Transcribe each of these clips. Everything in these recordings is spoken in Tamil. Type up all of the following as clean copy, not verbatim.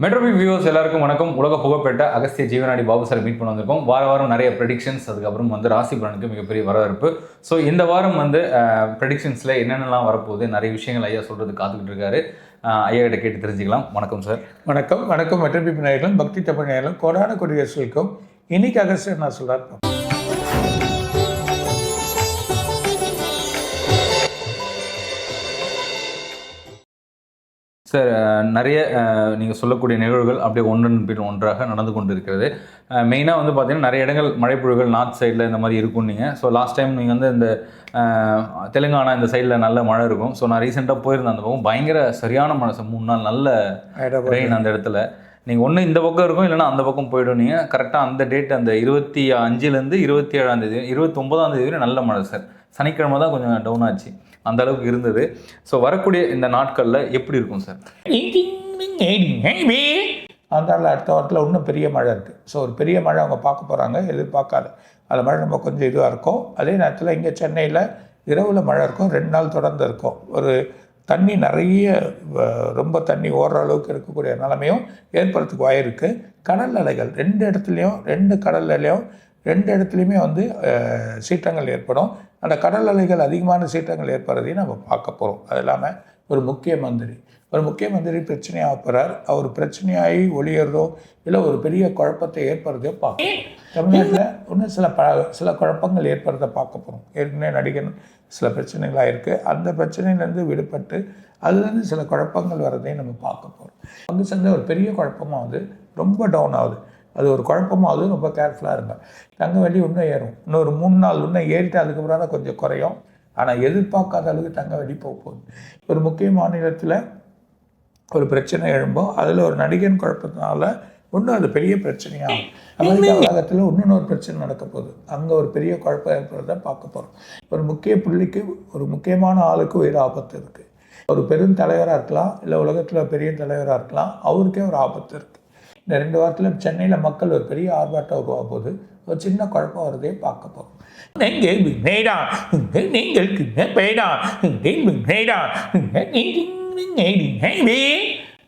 மெட்ரோபி வியூவர்ஸ் எல்லாருக்கும் வணக்கம். உலக புகழ்பெற்ற அகஸ்திய ஜீவனாடி பாபு சார் மீட் பண்ண வந்திருக்கோம். வாரம் நிறைய ப்ரெடிக்ஷன்ஸ், அதுக்கப்புறம் ராசி பலனுக்கு மிகப்பெரிய வரவேற்பு. ஸோ இந்த வாரம் ப்ரெடிக்ஷன்ஸில் என்னென்னலாம் வரப்போகுது, நிறைய விஷயங்கள் ஐயா சொல்கிறது காத்துக்கிட்டு இருக்காரு. ஐயா கிட்ட கேட்டு தெரிஞ்சுக்கலாம். வணக்கம் சார். வணக்கம். மெட்ரோபி நேயர்களும் பக்தி தமிழ் நேயர்களும் கோடான கொடியரசுக்கும் இன்னைக்கு அகஸ்தியர் நான் சொல்கிறார் சார். நிறைய நீங்கள் சொல்லக்கூடிய நிகழ்வுகள் அப்படியே ஒன்றன் பின் ஒன்றாக நடந்து கொண்டு இருக்கிறது. மெயினாக பார்த்தீங்கன்னா நிறைய இடங்கள் மழைப்பொழிவுகள் நார்த் சைடில் இந்த மாதிரி இருக்கும். நீங்கள் லாஸ்ட் டைம் நீங்கள் இந்த தெலுங்கானா இந்த சைடில் நல்ல மழை இருக்கும். நான் ரீசெண்டாக போயிருந்தேன். அந்த பக்கம் பயங்கர சரியான மழை சார். 3 நாள் நல்ல ரெயின் அந்த இடத்துல. நீங்கள் ஒன்று இந்த பக்கம் இருக்கும், இல்லைனா அந்த பக்கம் போய்டும். நீங்கள் கரெக்டாக அந்த டேட் அந்த 25 27 29 வரை நல்ல மழை சார். சனிக்கிழமை தான் கொஞ்சம் டவுன் ஆச்சு, அந்த அளவுக்கு இருந்தது. வரக்கூடிய இந்த நாட்களில் எப்படி இருக்கும் சார்? அந்த அடுத்த வாரத்தில் இன்னும் பெரிய மழை இருக்குது. ஒரு பெரிய மழை அவங்க பார்க்க போகிறாங்க, எதிர்பார்க்காத அந்த மழை நம்ம கொஞ்சம் இதுவாக இருக்கும். அதே நேரத்தில் இங்கே சென்னையில் இரவில் மழை இருக்கும், 2 நாள் தொடர்ந்து இருக்கும். ஒரு தண்ணி நிறைய ரொம்ப தண்ணி ஓடுற அளவுக்கு இருக்கக்கூடிய நிலைமையும் ஏற்படுறதுக்கு வாயிருக்கு. கடல் அலைகள் 2 இடத்துலையும் 2 கடல் அலையும் 2 இடத்துலையுமே சீற்றங்கள் ஏற்படும். அந்த கடல் அலைகள் அதிகமான சீற்றங்கள் ஏற்படுறதையும் நம்ம பார்க்க போகிறோம். அது இல்லாமல் ஒரு முக்கிய மந்திரி பிரச்சனையாக போகிறார். அவர் பிரச்சனையாகி ஒளியறதோ இல்லை ஒரு பெரிய குழப்பத்தை ஏற்படுறதோ பார்க்க தமிழ்நாட்டில் இன்னும் சில குழப்பங்கள் ஏற்படுறதை பார்க்க போகிறோம். ஏற்கனவே நடிகன் சில பிரச்சனைகளாக இருக்குது. அந்த பிரச்சனையிலேருந்து விடுபட்டு அதுலேருந்து சில குழப்பங்கள் வர்றதையும் நம்ம பார்க்க போகிறோம். அங்கே சேர்ந்த ஒரு பெரிய குழப்பமாகுது, ரொம்ப டவுன் ஆகுது. அது ஒரு குழப்பமாகுது, ரொம்ப கேர்ஃபுல்லாக இருங்க. தங்க விலை இன்னும் ஏறும், இன்னொரு 3 நாள் இன்னும் ஏறிட்டு அதுக்கப்புறம் தான் கொஞ்சம் குறையும். ஆனால் எதிர்பார்க்காத அளவுக்கு தங்க விலை போகுது. ஒரு முக்கிய மாநிலத்தில் ஒரு பிரச்சனை எழும்போம், அதில் ஒரு நடிகன் குழப்பத்தினால இன்னும் அது பெரிய பிரச்சனையாகும். அமெரிக்கா உலகத்தில் இன்னொரு பிரச்சனை நடக்க போகுது, அங்கே ஒரு பெரிய குழப்பம் ஏற்படுறத பார்க்க போகிறோம். ஒரு முக்கிய புள்ளிக்கு, ஒரு முக்கியமான ஆளுக்கு உயிர் ஆபத்து இருக்குது. ஒரு பெரும் தலைவராக இருக்கலாம், இல்லை உலகத்தில் பெரிய தலைவராக இருக்கலாம், அவருக்கே ஒரு ஆபத்து இருக்குது. இந்த 2 வாரத்தில் சென்னையில் மக்கள் ஒரு பெரிய ஆர்ப்பாட்டம் உருவாக போது ஒரு சின்ன குழப்பம் வருதே பார்க்க போகிறோம்.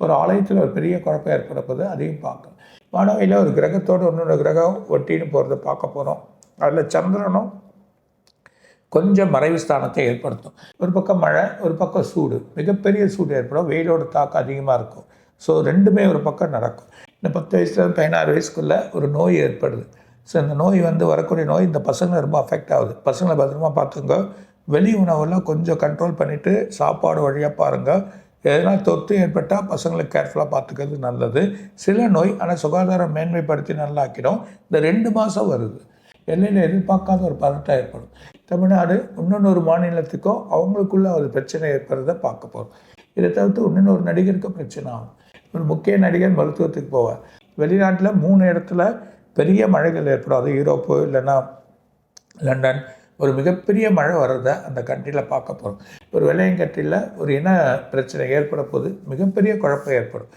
ஒரு ஆலயத்தில் ஒரு பெரிய குழப்பம் ஏற்பட போது அதையும் பார்க்கணும். வானவையில் ஒரு கிரகத்தோடு இன்னொரு கிரகம் ஒட்டின்னு போகிறத பார்க்க போகிறோம். அதில் சந்திரனும் கொஞ்சம் மறைவு ஸ்தானத்தை ஏற்படுத்தும். ஒரு பக்கம் மழை, ஒரு பக்கம் சூடு, மிகப்பெரிய சூடு ஏற்படும். வெயிலோட தாக்கம் அதிகமாக இருக்கும். ரெண்டுமே ஒரு பக்கம் நடக்கும். இந்த 10 வயசுலேருந்து 16 வயசுக்குள்ளே ஒரு நோய் ஏற்படுது. இந்த நோய் வரக்கூடிய நோய் இந்த பசங்களை ரொம்ப அஃபெக்ட் ஆகுது. பசங்களை பத்திரமா பார்த்துங்க. வெளி உணவெல்லாம் கொஞ்சம் கண்ட்ரோல் பண்ணிவிட்டு சாப்பாடு வழியாக பாருங்கள். எதனா தொற்று ஏற்பட்டால் பசங்களை கேர்ஃபுல்லாக பார்த்துக்கிறது நல்லது. சில நோய் ஆனால் சுகாதாரம் மேன்மைப்படுத்தி நல்லாக்கிடும். இந்த 2 மாதம் வருது, எல்லையில் எதிர்பார்க்காத ஒரு பதட்டம் ஏற்படும். தமிழ்நாடு இன்னொரு மாநிலத்துக்கும் அவங்களுக்குள்ள ஒரு பிரச்சனை ஏற்படுறத பார்க்க போகிறோம். இதை தவிர்த்து இன்னொரு நடிகருக்கு பிரச்சனை ஆகும். ஒரு முக்கிய நடிகர் மருத்துவத்துக்கு போவார். வெளிநாட்டில் 3 இடத்துல பெரிய மழைகள் ஏற்படும். அது யூரோப்பு இல்லைன்னா லண்டன், ஒரு மிகப்பெரிய மழை வர்றதை அந்த கண்ட்ரியில் பார்க்க போகிறோம். ஒரு வெள்ளையங்கட்ரியில் ஒரு இன பிரச்சனை ஏற்பட போது மிகப்பெரிய குழப்பம் ஏற்படும்.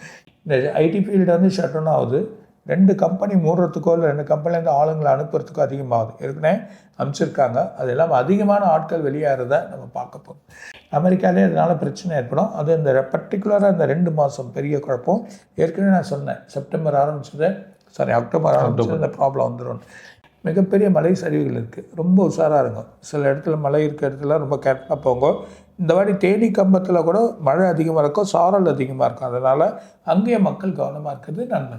இந்த ஐடி ஃபீல்டு ஷட் டவுன் ஆகுது. 2 கம்பெனி மூடுறதுக்கோ இல்லை 2 கம்பெனிலேருந்து ஆளுங்களை அனுப்புறதுக்கோ அதிகமாகுது. ஏற்கனவே அனுப்பிச்சிருக்காங்க. அது இல்லாமல் அதிகமான ஆட்கள் வெளியேறதை நம்ம பார்க்க போகிறோம். அமெரிக்காலே அதனால் பிரச்சனை ஏற்படும். அது இந்த பர்டிகுலராக இந்த 2 மாதம் பெரிய குழப்பம். ஏற்கனவே நான் சொன்னேன், அக்டோபர் ஆரம்பிச்சது இந்த ப்ராப்ளம் வந்துடும். மிகப்பெரிய மலை சரிவுகள் இருக்குது, ரொம்ப உஷாராக இருங்க. சில இடத்துல மழை இருக்கிற இடத்துல ரொம்ப கேர்ஃபுல்லாக போங்க. இந்த வாட்டி தேனி கம்பத்தில் கூட மழை அதிகமாக இருக்கும், சாரல் அதிகமாக இருக்கும். அதனால் அங்கேயே மக்கள் கவனமாக இருக்கிறது நன்மை.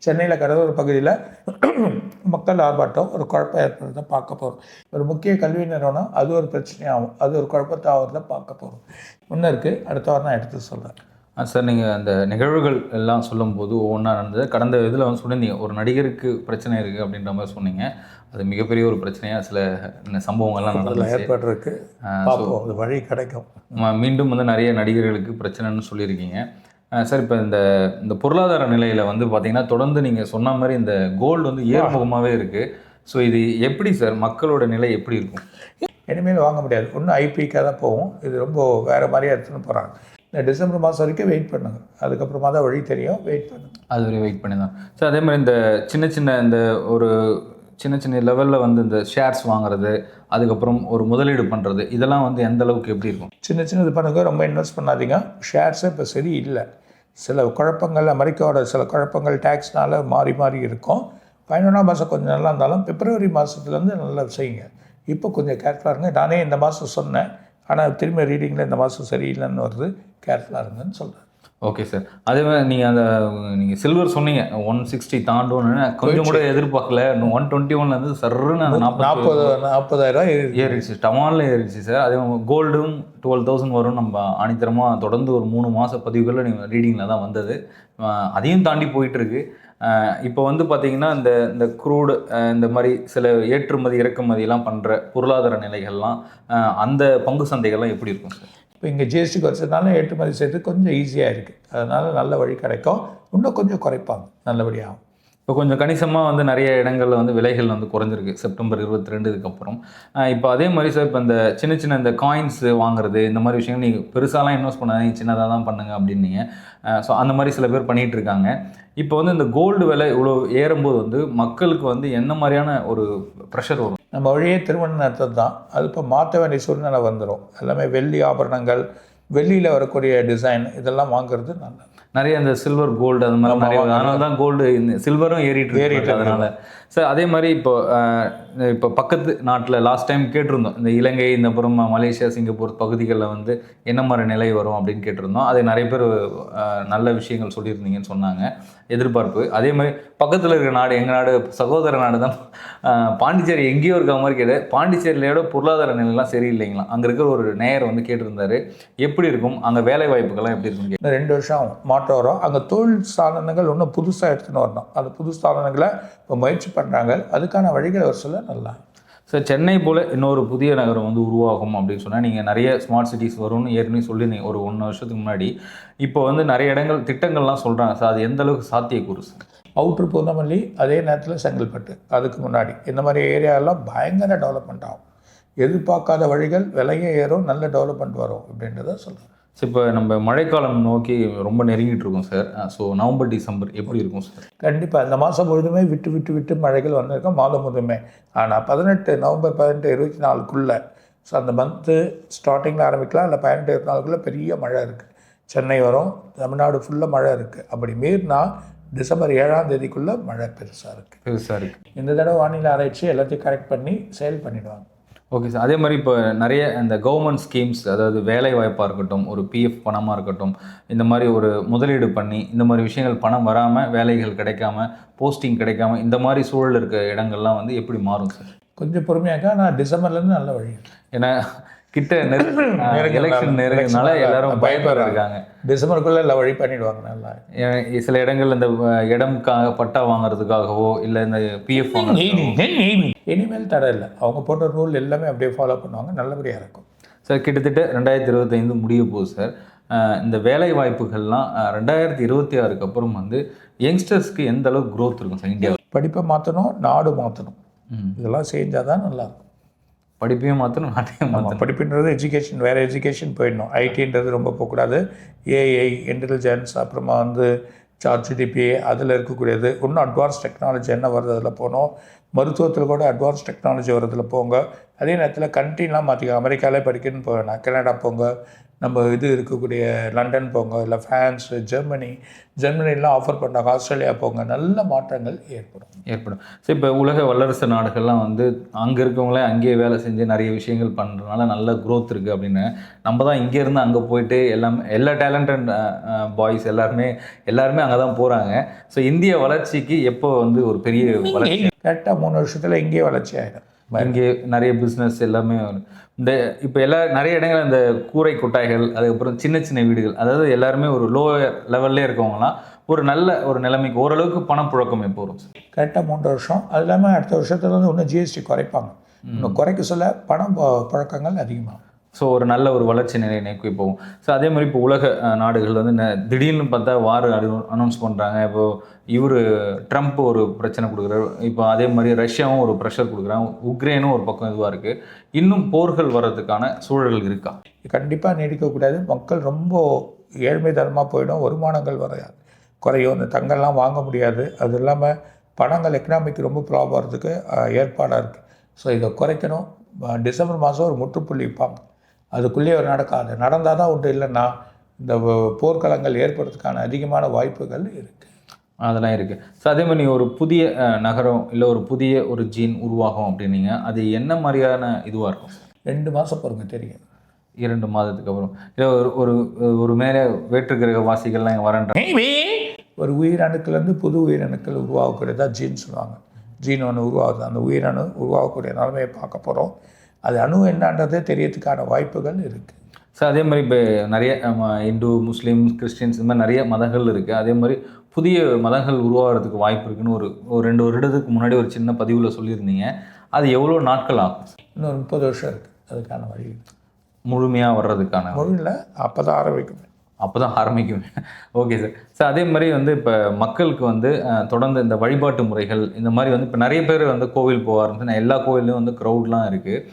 சென்னையில் கடலோர பகுதியில் மக்கள் ஆர்ப்பாட்டம், ஒரு குழப்பம் ஏற்படுறத பார்க்க போகிறோம். ஒரு முக்கிய கல்வி நிறுவனம், அது ஒரு பிரச்சனையாகும், அது ஒரு குழப்பத்தை ஆகிறத பார்க்க போகிறோம். இன்னும் இருக்குது, அடுத்த வாரம் நான் எடுத்து சொல்கிறேன். சார், நீங்கள் அந்த நிகழ்வுகள் எல்லாம் சொல்லும்போது ஒவ்வொன்றா நடந்தது. கடந்த இதில் சொன்னீங்க ஒரு நடிகருக்கு பிரச்சனை இருக்குது அப்படின்ற மாதிரி சொன்னீங்க. அது மிகப்பெரிய ஒரு பிரச்சனையாக சில சம்பவங்கள்லாம் நடந்தது ஏற்பட்டிருக்கு. அது வழி கிடைக்கும். மீண்டும் நிறைய நடிகர்களுக்கு பிரச்சனைன்னு சொல்லியிருக்கீங்க சார். இப்போ இந்த பொருளாதார நிலையில் பார்த்தீங்கன்னா தொடர்ந்து நீங்கள் சொன்ன மாதிரி இந்த கோல்டு ஏறுமுகமாகவே இருக்குது. இது எப்படி சார், மக்களோட நிலை எப்படி இருக்கும்? இனிமேல் வாங்க முடியாது, இன்னும் ஐபிக்காக தான் போகும். இது ரொம்ப வேறு மாதிரியாக எடுத்துன்னு போகிறாங்க. இந்த டிசம்பர் மாதம் வரைக்கும் வெயிட் பண்ணுங்க, அதுக்கப்புறமா தான் வழி தெரியும். வெயிட் பண்ணுங்க, அது வரையும் வெயிட் பண்ணி தான் சார். அதே மாதிரி இந்த சின்ன சின்ன லெவலில் இந்த ஷேர்ஸ் வாங்குறது, அதுக்கப்புறம் ஒரு முதலீடு பண்ணுறது, இதெல்லாம் எந்த அளவுக்கு எப்படி இருக்கும்? சின்ன இது பண்ணுங்க, ரொம்ப இன்வெஸ்ட் பண்ணாதீங்க. ஷேர்ஸே இப்போ சரி இல்லை. சில குழப்பங்கள், அமெரிக்காவோட சில குழப்பங்கள் டேக்ஸ்னால மாறி மாறி இருக்கும். 11ஆம் மாதம் கொஞ்சம் நல்லா இருந்தாலும் பிப்ரவரி மாதத்துலேருந்து நல்லா செய்யுங்க. இப்போ கொஞ்சம் கேர்ஃபுல்லாக இருங்க. நானே இந்த மாதம் சொன்னேன், ஆனால் திரும்ப ரீடிங்கில் இந்த மாதம் சரியில்லைன்னு வருது, கேர்ஃபுல்லாக இருங்கன்னு சொல்கிறேன். Okay sir. அதே மாதிரி நீங்கள் சில்வர் சொன்னீங்க 160 தாண்டோன்னு கொஞ்சம் கூட எதிர்பார்க்கல. 121லேருந்து சர்ன்னு அந்த 40,000 ஏறிடுச்சு, டமாலில் ஏறிடுச்சு சார். அதே கோல்டும் 12,000 வரும். நம்ம ஆணித்தரமாக தொடர்ந்து ஒரு 3 மாத பதிவுகளில் நீங்கள் ரீடிங்கில் தான் வந்தது. அதையும் தாண்டி போயிட்டுருக்கு. இப்போ வந்து பார்த்தீங்கன்னா இந்த க்ரூடு இந்த மாதிரி சில ஏற்றுமதி இறக்குமதியெல்லாம் பண்ணுற பொருளாதார நிலைகள்லாம் அந்த பங்கு சந்தைகள்லாம் எப்படி இருக்கும் சார்? இப்போ இங்கே ஜிஎஸ்டி குறைச்சதுனால ஏற்றுமதி செய்கிறது கொஞ்சம் ஈஸியாக இருக்குது. அதனால் நல்ல வழி கிடைக்கும். இன்னும் கொஞ்சம் குறைப்பாங்க, நல்லபடியாகும். இப்போ கொஞ்சம் கணிசமாக வந்து நிறைய இடங்களில் வந்து விலைகள் வந்து குறைஞ்சிருக்கு செப்டம்பர் 22க்கு அப்புறம். இப்போ அதே மாதிரி சார், இப்போ இந்த சின்ன சின்ன இந்த காயின்ஸ் வாங்குறது இந்த மாதிரி விஷயங்கள் நீங்கள் பெருசாலாம் இன்வெஸ்ட் பண்ணாதீங்க, சின்னதாக தான் பண்ணுங்க அப்படின்னீங்க. ஸோ அந்த மாதிரி சில பேர் பண்ணிகிட்டு இருக்காங்க. இப்போ வந்து இந்த கோல்டு விலை இவ்வளோ ஏறும்போது வந்து மக்களுக்கு வந்து என்ன மாதிரியான ஒரு ப்ரெஷர் வரும்? நம்ம வழியே திருமணம் நடத்துறது தான், அது இப்போ மாற்ற வேண்டிய சூழ்நிலை வந்துடும். எல்லாமே வெள்ளி ஆபரணங்கள், வெள்ளியில் வரக்கூடிய டிசைன் இதெல்லாம் வாங்குறது நல்லது. நிறைய இந்த சில்வர் கோல்டு அந்த மாதிரி நிறைய, அதனால தான் கோல்டு சில்வரும் ஏறிட்டு அதனால சார். அதே மாதிரி இப்போ பக்கத்து நாட்டில் லாஸ்ட் டைம் கேட்டிருந்தோம், இந்த இலங்கை, இந்த அப்புறம் மலேசியா, சிங்கப்பூர் பகுதிகளில் வந்து என்ன மாதிரி நிலை வரும் அப்படின்னு கேட்டிருந்தோம். அது நிறைய பேர் நல்ல விஷயங்கள் சொல்லியிருந்தீங்கன்னு சொன்னாங்க, எதிர்பார்ப்பு. அதே மாதிரி பக்கத்தில் இருக்கிற நாடு, எங்கள் நாடு சகோதர நாடு தான் பாண்டிச்சேரி, எங்கேயோ இருக்க மாதிரி கேட்டு, பாண்டிச்சேரியோட பொருளாதார நிலைலாம் சரியில்லைங்களா? அங்கே இருக்கிற ஒரு நேயர் வந்து கேட்டிருந்தாரு, எப்படி இருக்கும் அங்கே வேலை வாய்ப்புகள்லாம் எப்படி இருக்கும்? 2 வருஷம் ஆகும் மாற்றம் வரும். அங்கே தொழில் சாதனங்கள் ஒன்றும் புதுசாக எடுத்துன்னு வரணும். அந்த புது சாதனங்களை இப்போ முயற்சி பண்ணுறாங்க. அதுக்கான வழிகளை ஒரு சொல்ல நல்லா. சார், சென்னை போல் இன்னொரு புதிய நகரம் வந்து உருவாகும் அப்படின்னு சொன்னால் நீங்கள் நிறைய ஸ்மார்ட் சிட்டிஸ் வரும்னு ஏற்கனவே சொல்லியிருந்தீங்க ஒரு 1 வருஷத்துக்கு முன்னாடி. இப்போ வந்து நிறைய இடங்கள் திட்டங்கள்லாம் சொல்கிறாங்க சார், அது எந்த அளவுக்கு சாத்தியக்கூறு சார்? அவுட்ரு பூந்தமல்லி, அதே நேரத்தில் செங்கல்பட்டு, அதுக்கு முன்னாடி இந்த மாதிரி ஏரியாவெல்லாம் பயங்கர டெவலப்மெண்ட் ஆகும். எதிர்பார்க்காத வழிகள், விலையே ஏறும், நல்ல டெவலப்மெண்ட் வரும் அப்படின்றத சொல்கிறேன். ஸோ இப்போ நம்ம மழைக்காலம் நோக்கி ரொம்ப நெருங்கிட்டு இருக்கோம் சார். ஸோ நவம்பர், டிசம்பர் எப்படி இருக்கும் சார்? கண்டிப்பாக இந்த மாதம் முழுதுமே விட்டு மழைகள் வந்திருக்கோம், மாதம் முழுதுமே. ஆனால் நவம்பர் 18, 24க்குள்ளே, ஸோ அந்த மந்த்து ஸ்டார்டிங்கில் ஆரம்பிக்கலாம், இல்லை 18, 24க்குள்ளே பெரிய மழை இருக்குது. சென்னை வரும், தமிழ்நாடு ஃபுல்லாக மழை இருக்குது. அப்படி மீறினா டிசம்பர் 7ஆம் தேதிக்குள்ளே மழை பெருசாக இருக்குது. இந்த தடவை வானிலை ஆராய்ச்சி எல்லாத்தையும் கரெக்ட் பண்ணி செயல் பண்ணிவிடுவாங்க. Okay sir. அதே மாதிரி இப்போ நிறைய இந்த கவர்மெண்ட் ஸ்கீம்ஸ், அதாவது வேலை வாய்ப்பாக இருக்கட்டும், ஒரு பிஎஃப் பணமாக இருக்கட்டும், இந்த மாதிரி ஒரு முதலீடு பண்ணி இந்த மாதிரி விஷயங்கள் பணம் வராமல், வேலைகள் கிடைக்காம, போஸ்டிங் கிடைக்காம, இந்த மாதிரி சூழல் இருக்க இடங்கள்லாம் வந்து எப்படி மாறும் சார்? கொஞ்சம் பொறுமையாக. நான் டிசம்பர்லேருந்து நல்ல வழி. ஏன்னா கிட்ட எலெக்ஷன் நெருங்கினால எல்லாரும் பயப்படுறாங்க. டிசம்பருக்குள்ளே எல்லாம் வழி பண்ணிடுவாங்க நல்லா. சில இடங்கள் இந்த இடம்காக பட்டா வாங்குறதுக்காகவோ, இல்லை இந்த பிஎஃப் இனிமேல் தடை இல்லை. அவங்க போட்ட ரூல் எல்லாமே அப்படியே ஃபாலோ பண்ணுவாங்க, நல்லபடியாக இருக்கும் சார். கிட்டத்தட்ட 2025 முடிய போகுது சார். இந்த வேலை வாய்ப்புகள்லாம் 2026க்கு அப்புறம் வந்து யங்ஸ்டர்ஸ்க்கு எந்த அளவுக்கு க்ரோத் இருக்கும் சார் இந்தியாவில்? படிப்பை மாற்றணும், நாடு மாற்றணும், இதெல்லாம் செஞ்சால் தான் நல்லாயிருக்கும். படிப்பையும் மாற்றணும், நாட்டையும் மாற்றணும். படிப்புன்றது எஜுகேஷன், வேறு எஜுகேஷன் போயிடணும். ஐடின்றது ரொம்ப போகக்கூடாது. ஏஐ, இன்டெலிஜென்ஸ், அப்புறமா வந்து சார்ஜிடிபி, அதில் இருக்கக்கூடியது. இன்னும் அட்வான்ஸ் டெக்னாலஜி என்ன வருது அதில் போகணும். மருத்துவத்தில் கூட அட்வான்ஸ் டெக்னாலஜி வரதில் போங்க. அதே நேரத்தில் கண்ட்ரிலாம் மாற்றிக்க. அமெரிக்காவிலே படிக்கணும்னு போவேணா, கனடா போங்க, நம்ம இது இருக்கக்கூடிய லண்டன் போங்க, இல்லை ஃப்ரான்ஸ், ஜெர்மனிலாம் ஆஃபர் பண்ணாங்க, ஆஸ்திரேலியா போங்க. நல்ல மாற்றங்கள் ஏற்படும். ஸோ இப்போ உலக வல்லரசு நாடுகள்லாம் வந்து அங்கே இருக்கவங்களே அங்கேயே வேலை செஞ்சு நிறைய விஷயங்கள் பண்ணுறதுனால நல்ல க்ரோத் இருக்குது அப்படின்னு. நம்ம தான் இங்கேருந்து அங்கே போயிட்டு எல்லா டேலண்டட் பாய்ஸ் எல்லாருமே அங்கே தான் போகிறாங்க. ஸோ இந்திய வளர்ச்சிக்கு எப்போ வந்து ஒரு பெரிய வளர்ச்சி? கரெக்டாக 3 வருஷத்தில் இங்கேயே வளர்ச்சி ஆகிடும். இங்கே நிறைய பிஸ்னஸ் எல்லாமே இந்த இப்போ நிறைய இடங்கள் இந்த கூரை கொட்டாய்கள், அதுக்கப்புறம் சின்ன சின்ன வீடுகள், அதாவது எல்லாருமே ஒரு லோ லெவல்லே இருக்கவங்களாம் ஒரு நல்ல ஒரு நிலைமைக்கு ஓரளவுக்கு பணப்புழக்கம் எப்போ வரும் சார்? கரெக்டாக 3 வருஷம். அது இல்லாமல் அடுத்த வருஷத்துல வந்து இன்னும் ஜிஎஸ்டி குறைப்பாங்க. இன்னும் குறைக்க சொல்ல பணம் புழக்கங்கள் அதிகமாகும். ஸோ ஒரு நல்ல ஒரு வளர்ச்சி நிலையை நோக்கி போகும். ஸோ அதே மாதிரி இப்போ உலக நாடுகள் வந்து திடீர்னு பார்த்தா வார் அனௌன்ஸ் பண்ணுறாங்க. இப்போது இவர் ட்ரம்ப் ஒரு பிரச்சனை கொடுக்குறாரு. இப்போ அதே மாதிரி ரஷ்யாவும் ஒரு ப்ரெஷர் கொடுக்குறாங்க. உக்ரைனும் ஒரு பக்கம் இதுவாக இருக்குது. இன்னும் போர்கள் வர்றதுக்கான சூழல்கள் இருக்கா? கண்டிப்பாக நீடிக்கக்கூடாது. மக்கள் ரொம்ப ஏழ்மைத்தனமாக போயிடும். வருமானங்கள் குறையும். இந்த தங்கம்லாம் வாங்க முடியாது. அது இல்லாமல் பணங்கள் எக்கனாமிக் ரொம்ப ப்ராப்ளம் வரதுக்கு ஏற்பாடாக இருக்குது. ஸோ இதை குறைக்கணும். டிசம்பர் மாதம் ஒரு முற்றுப்புள்ளி வைப்பாங்க. அதுக்குள்ளேயே ஒரு நடக்காது. நடந்தால் தான் உண்டு, இல்லைன்னா இந்த போர்க்களங்கள் ஏற்படுறதுக்கான அதிகமான வாய்ப்புகள் இருக்குது. அதெல்லாம் இருக்குது. ஸோ அதே மாதிரி நீங்கள் ஒரு புதிய நகரம் இல்லை ஒரு புதிய ஒரு ஜீன் உருவாகும் அப்படின்னீங்க, அது என்ன மாதிரியான இதுவாக இருக்கும்? 2 மாதம் பொறுங்க தெரியும். 2 மாதத்துக்கு அப்புறம் இல்லை ஒரு ஒரு ஒரு மேலே வேற்று கிரக வாசிகள்லாம் இங்கே வரன்றாங்க. ஒரு உயிரணுக்கள்லேருந்து புது உயிரணுக்கள் உருவாகக்கூடியதான் ஜீன் சொல்லுவாங்க. ஜீன் ஒன்று உருவாகுது, அந்த உயிரணு உருவாகக்கூடிய நிலைமையை பார்க்க போகிறோம். அது அணு என்னன்றதே தெரியறதுக்கான வாய்ப்புகள் இருக்குது. ஸோ அதே மாதிரி இப்போ நிறைய இந்து, முஸ்லீம், கிறிஸ்டின்ஸ் இந்த மாதிரி நிறைய மதங்கள் இருக்குது. அதே மாதிரி புதிய மதங்கள் உருவாகிறதுக்கு வாய்ப்பு இருக்குன்னு ஒரு 2 வருடத்துக்கு முன்னாடி ஒரு சின்ன பதிவில் சொல்லியிருந்தீங்க. அது எவ்வளோ நாட்கள் ஆகும்? இன்னொரு 30 வருஷம் இருக்குது அதுக்கான வழி. முழுமையாக வர்றதுக்கான முழுல அப்போ தான் ஆரம்பிக்குமே. அப்போ தான் ஆரம்பிக்குமே. Okay sir. ஸோ அதே மாதிரி வந்து இப்போ மக்களுக்கு வந்து தொடர்ந்து இந்த வழிபாட்டு முறைகள் இந்த மாதிரி வந்து இப்போ நிறைய பேர் வந்து கோவில் போக ஆரம்பிச்சு, எல்லா கோவில்லையும் வந்து க்ரௌட்லாம் இருக்குது.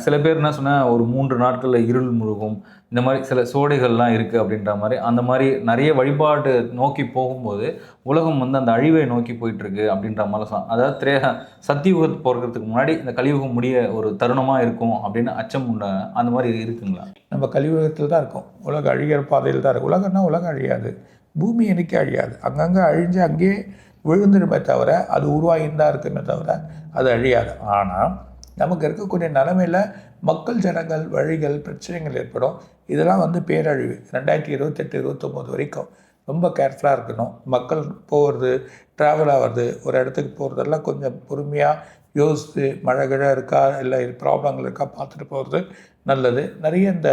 சில பேர் என்ன சொன்னால் ஒரு 3 நாட்களில் இருள் முழுகும், இந்த மாதிரி சில சோடைகள்லாம் இருக்குது அப்படின்ற மாதிரி அந்த மாதிரி நிறைய வழிபாடு நோக்கி போகும்போது உலகம் வந்து அந்த அழிவை நோக்கி போயிட்டுருக்கு அப்படின்ற மாதிரி சொல்லலாம். அதாவது சத்தியுகத்து போகிறதுக்கு முன்னாடி இந்த கலியுகம் முடிய ஒரு தருணமாக இருக்கும் அப்படின்னு அச்சம் உண்ட அந்த மாதிரி இருக்குங்களா? நம்ம கலியுகத்தில் தான் இருக்கோம். உலகம் அழிகிற பாதையில் தான் இருக்குது. உலகம்னா உலகம் அழியாது, பூமி என்னைக்கு அழியாது. அங்கங்கே அழிஞ்சு அங்கேயே விழுந்துடுமே தவிர அது உருவாகின்னு தான் இருக்குமே தவிர அது அழியாது. ஆனால் நமக்கு இருக்கக்கூடிய நிலைமையில் மக்கள் ஜனங்கள் வழிகள் பிரச்சனைகள் ஏற்படும். இதெல்லாம் வந்து பேரழிவு. 2028-29 வரைக்கும் ரொம்ப கேர்ஃபுல்லாக இருக்கணும். மக்கள் போகிறது, ட்ராவல் ஆகிறது, ஒரு இடத்துக்கு போகிறதெல்லாம் கொஞ்சம் பொறுமையாக யோசித்து மழை கிழ இருக்கா இல்லை ப்ராப்ளங்கள் இருக்கா பார்த்துட்டு போகிறது நல்லது. நிறைய இந்த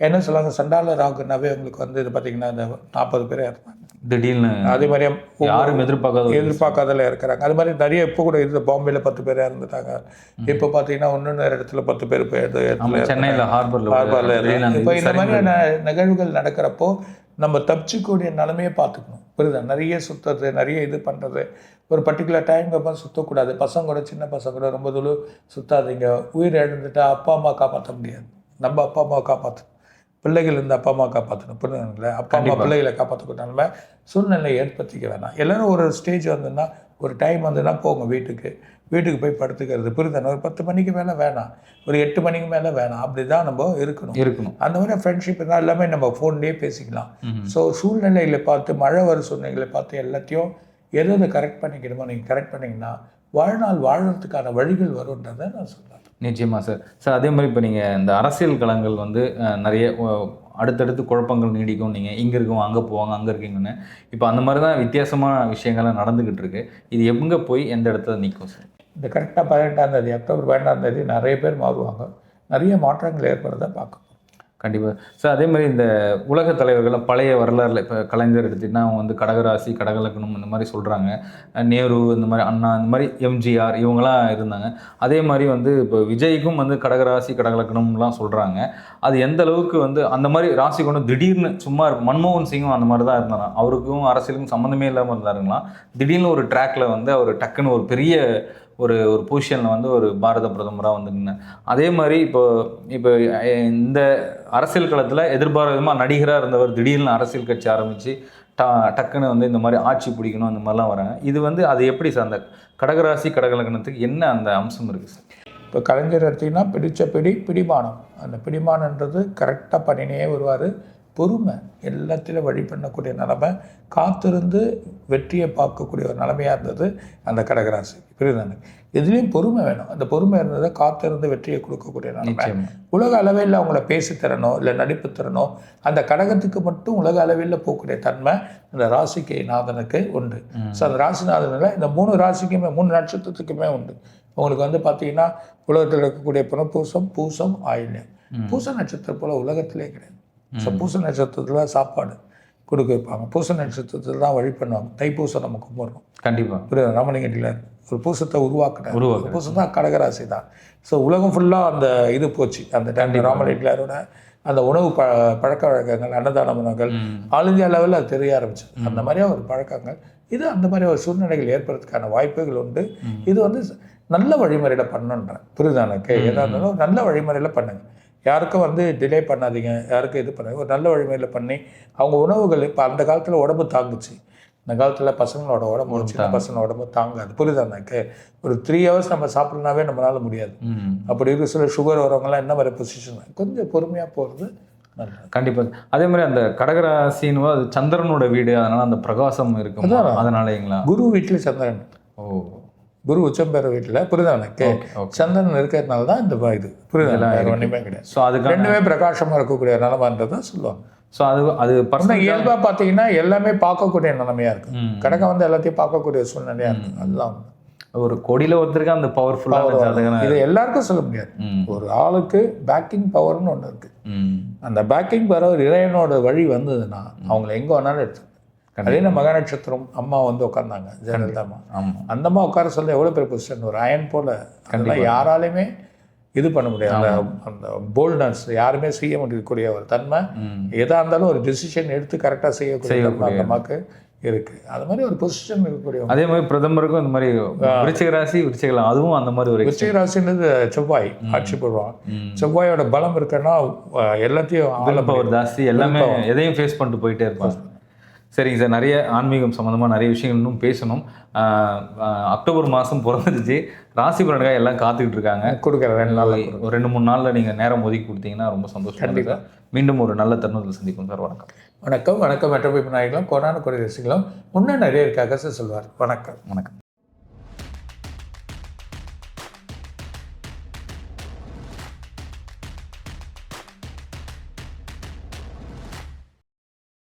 என்ன சொல்லுவாங்க, சண்டால ராகுனாவே உங்களுக்கு வந்து இது பார்த்திங்கன்னா இந்த 40 பேர் இருந்தாங்க திடீர்னு. அதே மாதிரி யாரும் எதிர்பார்க்காதல இருக்கிறாங்க. அது மாதிரி நிறைய இப்போ கூட இது பாம்பேல 10 பேர் இறந்துட்டாங்க. இப்போ பார்த்தீங்கன்னா இன்னொரு இடத்துல 10 பேர் சென்னையில் ஹார்பரில். இப்போ இந்த மாதிரியான நிகழ்வுகள் நடக்கிறப்போ நம்ம தப்பிச்சுக்கூடிய நிலைமையை பார்த்துக்கணும். புரியுதா? நிறைய சுற்றுறது, நிறைய இது பண்ணுறது, ஒரு பர்டிகுலர் டைமுக்கு அப்புறம் சுற்றக்கூடாது. பசங்க கூட, சின்ன பசங்க கூட ரொம்ப தூரம் சுற்றாதீங்க. உயிர் இழந்துட்டா அப்பா அம்மா காப்பாற்ற முடியாது. நம்ம அப்பா அம்மாவை காப்பாற்றணும், பிள்ளைகள் இருந்து அப்பா அம்மா காப்பாற்றணும். புரியுதுங்களா? அப்பா அம்மா பிள்ளைகளை காப்பாற்றக்கூடிய நிலைமை சூழ்நிலையை ஏற்படுத்திக்க வேணாம். எல்லோரும் ஒரு ஸ்டேஜ் வந்துன்னா, ஒரு டைம் வந்துன்னா போங்க வீட்டுக்கு போய் படுத்துக்கிறது. புரியுதானே? ஒரு 10 மணிக்கு மேலே வேணாம், ஒரு 8 மணிக்கு மேலே வேணாம். அப்படி தான் நம்ம இருக்கணும். அந்த மாதிரி ஃப்ரெண்ட்ஷிப் இருந்தால் எல்லாமே நம்ம ஃபோன்லேயே பேசிக்கலாம். ஸோ சூழ்நிலைகளை பார்த்து, மழை வர சூழ்நிலைகளை பார்த்து எல்லாத்தையும் எதை கரெக்ட் பண்ணிக்கணுமோ நீங்கள் கரெக்ட் பண்ணிங்கன்னா வாழ்நாள் வாழறதுக்கான வழிகள் வரும்ன்றதை நான் சொல்கிறேன். நிச்சயமாக சார். சார் அதே மாதிரி இப்போ நீங்கள் இந்த அரசியல் களங்கள் வந்து நிறைய அடுத்தடுத்து குழப்பங்கள் நீடிக்கும். நீங்கள் இங்கே இருக்கவங்க அங்கே போவாங்க, அங்கே இருக்கீங்கன்னு. இப்போ அந்த மாதிரி தான் வித்தியாசமான விஷயங்கள்லாம் நடந்துக்கிட்டு இருக்கு. இது எங்கே போய் எந்த இடத்துல நிற்கும் சார்? இந்த கரெக்டாக 18ஆம் தேதி, அக்டோபர் 12ஆம் தேதி நிறைய பேர் மாறுவாங்க. நிறைய மாற்றங்கள் ஏற்படுறத பார்க்கணும். கண்டிப்பாக சார். அதே மாதிரி இந்த உலக தலைவர்கள் பழைய வரலாறுல இப்போ கலைஞர் எடுத்துகிட்டிங்கன்னா அவங்க வந்து கடகராசி, கடகலக்கணம் இந்த மாதிரி சொல்கிறாங்க. நேரு, இந்த மாதிரி அண்ணா, இந்த மாதிரி எம்ஜிஆர் இவங்களாம் இருந்தாங்க. அதே மாதிரி வந்து இப்போ விஜய்க்கும் வந்து கடகராசி, கடகலக்கணம்லாம் சொல்கிறாங்க. அது எந்த அளவுக்கு வந்து அந்த மாதிரி ராசி கொண்டு திடீர்னு சும்மா இருக்கும். மன்மோகன் சிங்கும் அந்த மாதிரி தான் இருந்தாங்க. அவருக்கும் அரசியலுக்கும் சம்மந்தமே இல்லாமல் இருந்தாருங்களா, திடீர்னு ஒரு ட்ராக்ல வந்து அவர் டக்குன்னு ஒரு பெரிய ஒரு பொசிஷனில் வந்து ஒரு பாரத பிரதமராக வந்து நின்று. அதே மாதிரி இப்போ இந்த அரசியல் களத்தில் எதிர்பாராதமாக நடிகராக இருந்தவர் திடீர்னு அரசியல் கட்சி ஆரம்பித்து டக்குன்னு வந்து இந்த மாதிரி ஆட்சி பிடிக்கணும் அந்த மாதிரிலாம் வராங்க. இது வந்து அது எப்படி சார் அந்த கடகராசி கடகலக்கணத்துக்கு என்ன அந்த அம்சம் இருக்குது சார்? இப்போ கலைஞர் எடுத்திங்கன்னா பிடிச்ச பிடிமானம். அந்த பிடிமானன்றது கரெக்டாக பண்ணினே வருவார். பொறுமை, எல்லாத்திலும் வழி பண்ணக்கூடிய நிலைமை, காத்திருந்து வெற்றியை பார்க்கக்கூடிய ஒரு நிலைமையாக இருந்தது அந்த கடகராசி. புரியுதானே? எதுலேயும் பொறுமை வேணும். அந்த பொறுமை இருந்ததை காத்திருந்து வெற்றியை கொடுக்கக்கூடிய நிலைமை. உலக அளவில் அவங்கள பேசித்தரனோ இல்லை நடிப்பு திறனோ அந்த கடகத்துக்கு மட்டும் உலக அளவில் போகக்கூடிய தன்மை அந்த ராசிக்கு நாதனுக்கு உண்டு. ஸோ அந்த ராசிநாதனில் இந்த 3 ராசிக்குமே 3 நட்சத்திரத்துக்குமே உண்டு. உங்களுக்கு வந்து பார்த்தீங்கன்னா உலகத்தில் இருக்கக்கூடிய புனப்பூசம், பூசம், ஆயில்யம். பூச நட்சத்திரம் போல் உலகத்திலே கிடையாது. ஸோ பூச நட்சத்திரத்தில் சாப்பாடு கொடுக்க வைப்பாங்க. பூச நட்சத்திரத்தில் தான் வழி பண்ணுவாங்க. தைப்பூசம் நம்ம கும்பிட்றோம். கண்டிப்பாக புரியுது. ராமலிங்கத்தில் ஒரு பூசத்தை உருவாக்குறாங்க. பூசம் தான் கடகராசி தான். ஸோ உலகம் ஃபுல்லாக அந்த இது போச்சு. அந்த டைம் ராமலிங்கரோட அந்த உணவு பழக்க வழக்கங்கள், அன்னதான உணவுகள் ஆல் இந்தியா லெவலில் அது தெரிய ஆரம்பிச்சு. அந்த மாதிரியா ஒரு பழக்கங்கள் இது அந்த மாதிரி ஒரு சூழ்நிலைகள் ஏற்படுறதுக்கான வாய்ப்புகள் உண்டு. இது வந்து நல்ல வழிமுறையில் பண்ணணுன்றேன். புரியுதானக்கு? எதாக இருந்தாலும் நல்ல வழிமுறையில் பண்ணுங்க. யாருக்கும் வந்து டிலே பண்ணாதீங்க, யாருக்கும் இது பண்ணாதீங்க. ஒரு நல்ல வழிமுறையில் பண்ணி அவங்க உணவுகள் இப்போ அந்த காலத்தில் உடம்பு தாங்குச்சு. இந்த காலத்தில் பசங்களோட உடம்பு, சின்ன பசங்களோட உடம்பு தாங்காது. புரியுதானாக்கு? ஒரு 3 hours நம்ம சாப்பிட்லனாவே நம்மளால முடியாது. அப்படி இருக்க சில சுகர் வரவங்களாம் என்ன மாதிரி பொசிஷன் கொஞ்சம் பொறுமையாக போகிறது கண்டிப்பாக. அதே மாதிரி அந்த கடகராசின்னு அது சந்திரனோட வீடு, அதனால அந்த பிரகாசம் இருக்கும், அதனாலங்களா? குரு வீட்டில் சந்திரன். ஓ, குரு உச்சம் பெற வீட்டில், புரியுதா எனக்கு? சந்திரன் இருக்கிறதுனால தான் இந்த இது, புரியுதா? ஒன்றுமே கிடையாது. ஸோ அதுக்கு ரெண்டுமே பிரகாசமாக இருக்கக்கூடிய நிலமான்றதை சொல்லுவாங்க. ஸோ அது பர்சனல் இயல்பாக பார்த்தீங்கன்னா எல்லாமே பார்க்கக்கூடிய நிலைமையாக இருக்கும். கடகம் வந்து எல்லாத்தையும் பார்க்கக்கூடிய சூழ்நிலையாக இருக்கும். அதுதான் ஒரு கொடியில் ஒருத்தருக்கு அந்த பவர்ஃபுல்லாக இது எல்லாருக்கும் சொல்ல முடியாது. ஒரு ஆளுக்கு பேக்கிங் பவர்னு ஒன்று இருக்கு. அந்த பேக்கிங் பவர் இறைவனோட வழி வந்ததுன்னா அவங்கள எங்கே வேணாலும் எடுத்து. அதே மகா நட்சத்திரம் அம்மா வந்து உட்காந்தாங்க, ஜெயலலிதா அம்மா. அந்த அம்மா உட்கார சொல்ல எவ்வளோ பெரிய பொசிஷன், ஒரு அயன் போல. அதெல்லாம் யாராலையுமே இது பண்ண முடியாது. அந்த போல்ட்னஸ் யாருமே செய்ய முடியக்கூடிய ஒரு தன்மை, எதாக இருந்தாலும் ஒரு டிசிஷன் எடுத்து கரெக்டாக செய்யக்கூடிய அந்த அம்மாவுக்கு இருக்கு. அது மாதிரி ஒரு பொசிஷன் இருக்கக்கூடிய. அதே மாதிரி பிரதமருக்கும் இந்த மாதிரி விருச்சிக ராசி, விருச்சிகலாம் அதுவும் அந்த மாதிரி ஒரு விருச்சிக ராசின்றது செவ்வாய் ஆட்சி போடுவான். செவ்வாயோட பலம் இருக்குன்னா எல்லாத்தையும் பவர் ஜாஸ்தி, எல்லாமே எதையும் ஃபேஸ் பண்ணிட்டு போயிட்டே இருப்பாங்க. சரிங்க சார், நிறைய ஆன்மீகம் சம்மந்தமாக நிறைய விஷயங்கள் இன்னும் பேசணும். அக்டோபர் மாதம் பிறந்துருச்சு, ராசி பலன்காக எல்லாம் காத்துக்கிட்டு இருக்காங்க. கொடுக்குறேன். ஒரு 2-3 நாளில் நீங்கள் நேரம் ஒதுக்கி கொடுத்தீங்கன்னா ரொம்ப சந்தோஷம். கண்டிப்பாக மீண்டும் ஒரு நல்ல தருணத்தில் சந்திப்போம் சார். வணக்கம். வணக்கம். வணக்கம். மெட்ரோபி நாயகளும் கோடான கொடி ரசிகளும் இன்னும் நிறைய இருக்காக சார் சொல்வார். வணக்கம். வணக்கம்.